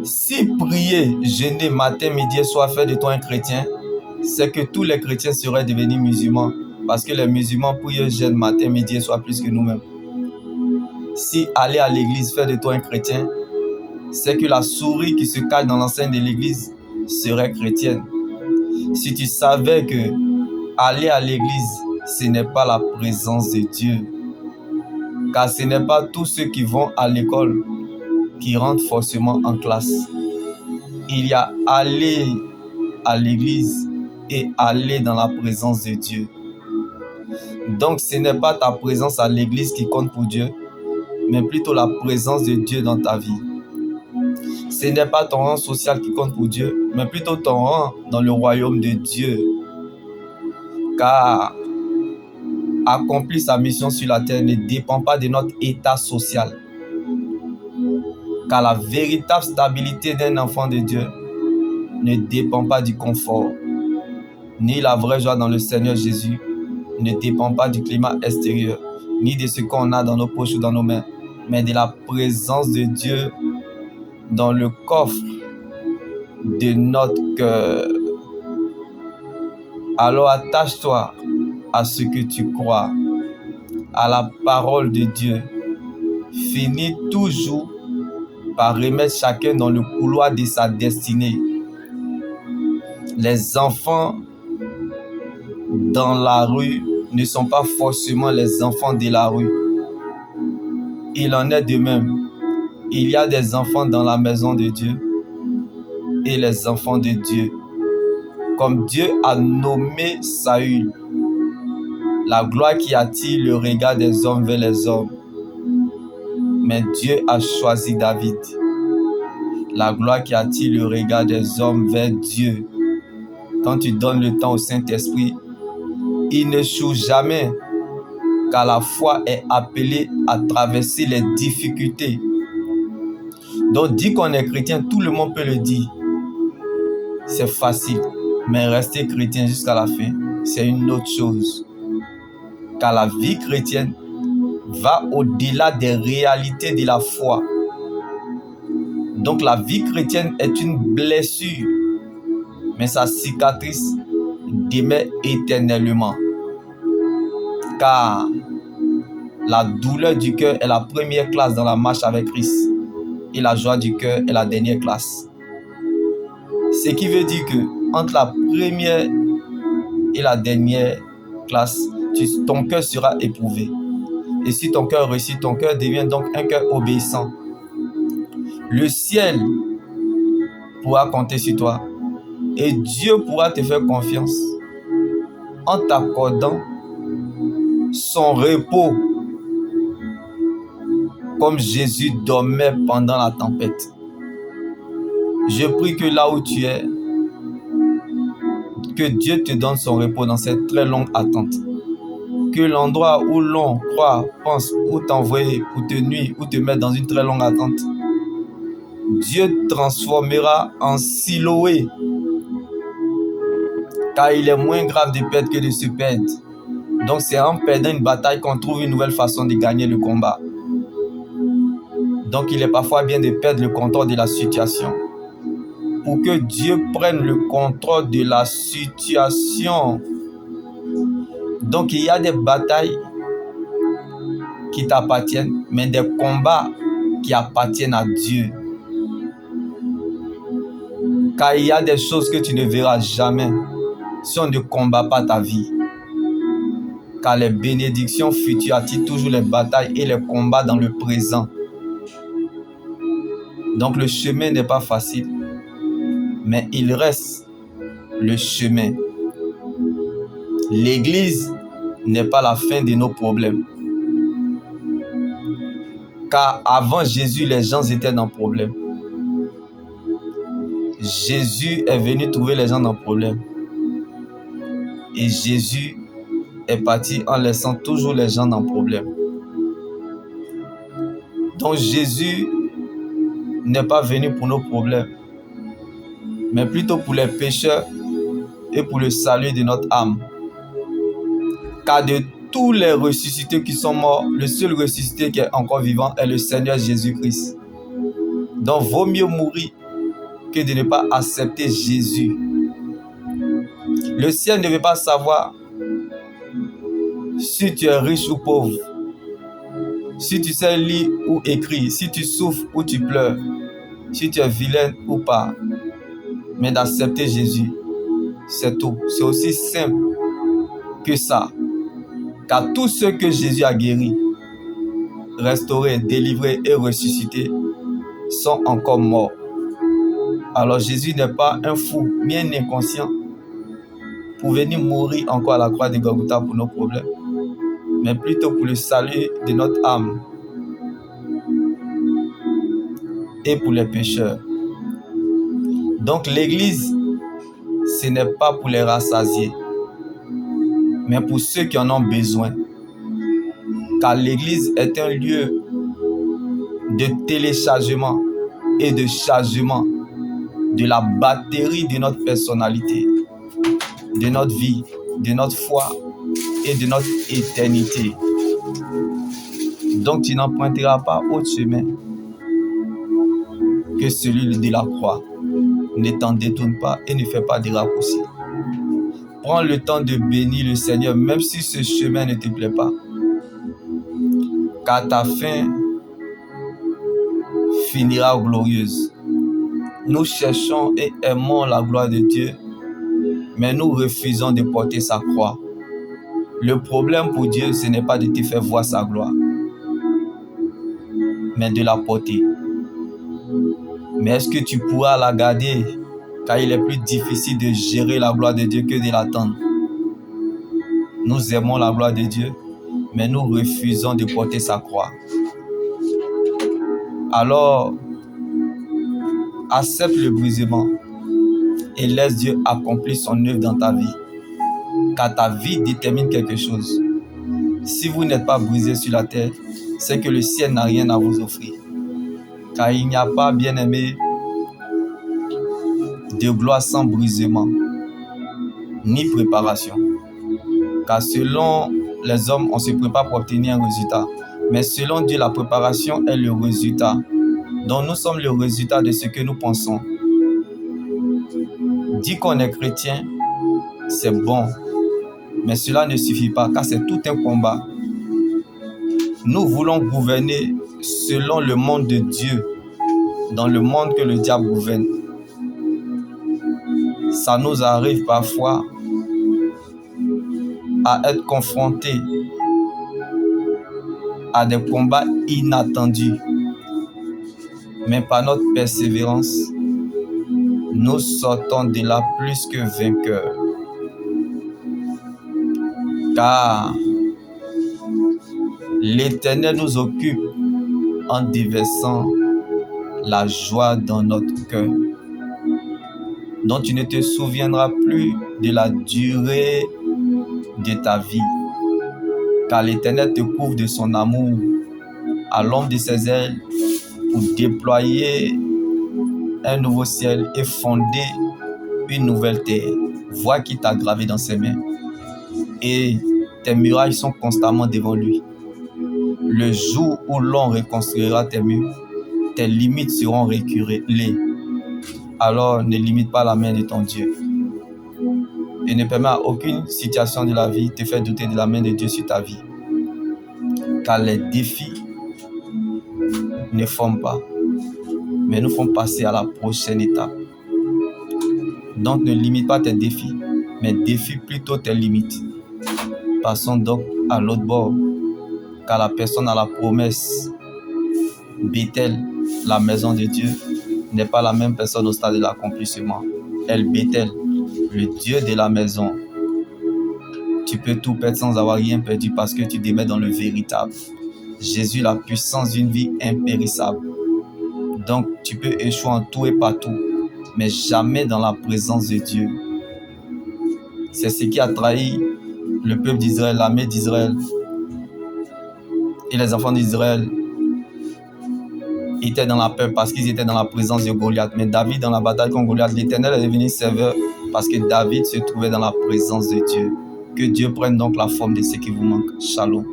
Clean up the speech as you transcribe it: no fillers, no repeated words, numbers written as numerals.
Si prier, jeûner matin, midi et soir fait de toi un chrétien, c'est que tous les chrétiens seraient devenus musulmans. Parce que les musulmans prient, jeûnent matin, midi et soir plus que nous-mêmes. Si aller à l'église fait de toi un chrétien, c'est que la souris qui se cache dans l'enceinte de l'église serait chrétienne. Si tu savais que aller à l'église, ce n'est pas la présence de Dieu, car ce n'est pas tous ceux qui vont à l'école qui rentrent forcément en classe. Il y a aller à l'église et aller dans la présence de Dieu. Donc ce n'est pas ta présence à l'église qui compte pour Dieu, mais plutôt la présence de Dieu dans ta vie. Ce n'est pas ton rang social qui compte pour Dieu, mais plutôt ton rang dans le royaume de Dieu. Car accomplir sa mission sur la terre ne dépend pas de notre état social. Car la véritable stabilité d'un enfant de Dieu ne dépend pas du confort, ni la vraie joie dans le Seigneur Jésus ne dépend pas du climat extérieur, ni de ce qu'on a dans nos poches ou dans nos mains, mais de la présence de Dieu dans le coffre de notre cœur. Alors attache-toi à ce que tu crois, à la parole de Dieu. Finis toujours par remettre chacun dans le couloir de sa destinée. Les enfants dans la rue ne sont pas forcément les enfants de la rue. Il en est de même. Il y a des enfants dans la maison de Dieu et les enfants de Dieu. Comme Dieu a nommé Saül, la gloire qui attire le regard des hommes vers les hommes. Mais Dieu a choisi David, la gloire qui attire le regard des hommes vers Dieu. Quand tu donnes le temps au Saint-Esprit, il n'échoue jamais, car la foi est appelée à traverser les difficultés. Donc, dire qu'on est chrétien, tout le monde peut le dire. C'est facile, mais rester chrétien jusqu'à la fin, c'est une autre chose. Car la vie chrétienne va au-delà des réalités de la foi. Donc, la vie chrétienne est une blessure, mais sa cicatrice demeure éternellement. Car la douleur du cœur est la première classe dans la marche avec Christ. Et la joie du cœur est la dernière classe. Ce qui veut dire que entre la première et la dernière classe, ton cœur sera éprouvé. Et si ton cœur réussit, ton cœur devient donc un cœur obéissant. Le ciel pourra compter sur toi. Et Dieu pourra te faire confiance en t'accordant son repos, comme Jésus dormait pendant la tempête. Je prie que là où tu es, que Dieu te donne son repos dans cette très longue attente. Que l'endroit où l'on croit, pense, ou t'envoyer, ou te nuire, ou te mettre dans une très longue attente, Dieu transformera en Siloé. Car il est moins grave de perdre que de se perdre. Donc c'est en perdant une bataille qu'on trouve une nouvelle façon de gagner le combat. Donc il est parfois bien de perdre le contrôle de la situation pour que Dieu prenne le contrôle de la situation. Donc il y a des batailles qui t'appartiennent, mais des combats qui appartiennent à Dieu. Car il y a des choses que tu ne verras jamais si on ne combat pas ta vie. Car les bénédictions futures attirent toujours les batailles et les combats dans le présent. Donc le chemin n'est pas facile, mais il reste le chemin. L'église n'est pas la fin de nos problèmes. Car avant Jésus, les gens étaient dans le problème. Jésus est venu trouver les gens dans le problème. Et Jésus est parti en laissant toujours les gens dans le problème. Donc Jésus n'est pas venu pour nos problèmes, mais plutôt pour les pécheurs et pour le salut de notre âme. Car de tous les ressuscités qui sont morts, le seul ressuscité qui est encore vivant est le Seigneur Jésus-Christ. Donc, vaut mieux mourir que de ne pas accepter Jésus. Le ciel ne veut pas savoir si tu es riche ou pauvre, si tu sais lire ou écrire, si tu souffres ou tu pleures, si tu es vilaine ou pas, mais d'accepter Jésus, c'est tout. C'est aussi simple que ça. Car tous ceux que Jésus a guéris, restaurés, délivrés et ressuscités sont encore morts. Alors Jésus n'est pas un fou, ni un inconscient pour venir mourir encore à la croix de Golgotha pour nos problèmes, mais plutôt pour le salut de notre âme et pour les pécheurs. Donc l'église, ce n'est pas pour les rassasiés, mais pour ceux qui en ont besoin. Car l'église est un lieu de téléchargement et de chargement de la batterie de notre personnalité, de notre vie, de notre foi et de notre éternité. Donc tu n'emprunteras pas autre chemin que celui de la croix. Ne t'en détourne pas et ne fais pas de raccourcis. Prends le temps de bénir le Seigneur, même si ce chemin ne te plaît pas. Car ta fin finira glorieuse. Nous cherchons et aimons la gloire de Dieu, mais nous refusons de porter sa croix. Le problème pour Dieu, ce n'est pas de te faire voir sa gloire, mais de la porter. Mais est-ce que tu pourras la garder? Car il est plus difficile de gérer la gloire de Dieu que de l'attendre. Nous aimons la gloire de Dieu, mais nous refusons de porter sa croix. Alors, accepte le brisement et laisse Dieu accomplir son œuvre dans ta vie. Car ta vie détermine quelque chose. Si vous n'êtes pas brisé sur la terre, c'est que le ciel n'a rien à vous offrir. Car il n'y a pas, bien-aimé, de gloire sans brisement, ni préparation. Car selon les hommes, on se prépare pour obtenir un résultat. Mais selon Dieu, la préparation est le résultat. Donc nous sommes le résultat de ce que nous pensons. Dire qu'on est chrétien, c'est bon. Mais cela ne suffit pas, car c'est tout un combat. Nous voulons gouverner selon le monde de Dieu, dans le monde que le diable gouverne. Ça nous arrive parfois à être confrontés à des combats inattendus. Mais par notre persévérance, nous sortons de là plus que vainqueurs. Car l'Éternel nous occupe en déversant la joie dans notre cœur. Donc tu ne te souviendras plus de la durée de ta vie. Car l'Éternel te couvre de son amour à l'ombre de ses ailes pour déployer un nouveau ciel et fonder une nouvelle terre. Vois qu'il t'a gravé dans ses mains. Et tes murailles sont constamment devant lui. Le jour où l'on reconstruira tes murs, tes limites seront reculées. Alors ne limite pas la main de ton Dieu. Et ne permets à aucune situation de la vie de te faire douter de la main de Dieu sur ta vie. Car les défis ne forment pas, mais nous font passer à la prochaine étape. Donc ne limite pas tes défis, mais défie plutôt tes limites. Passons donc à l'autre bord, car la personne à la promesse, Bethel, la maison de Dieu, n'est pas la même personne au stade de l'accomplissement. Elle, Bethel, le Dieu de la maison. Tu peux tout perdre sans avoir rien perdu parce que tu demeures dans le véritable. Jésus, la puissance d'une vie impérissable. Donc tu peux échouer en tout et partout, mais jamais dans la présence de Dieu. C'est ce qui a trahi le peuple d'Israël, l'armée d'Israël. Et les enfants d'Israël étaient dans la peur parce qu'ils étaient dans la présence de Goliath. Mais David, dans la bataille contre Goliath, l'Éternel est devenu serveur parce que David se trouvait dans la présence de Dieu. Que Dieu prenne donc la forme de ce qui vous manque. Shalom.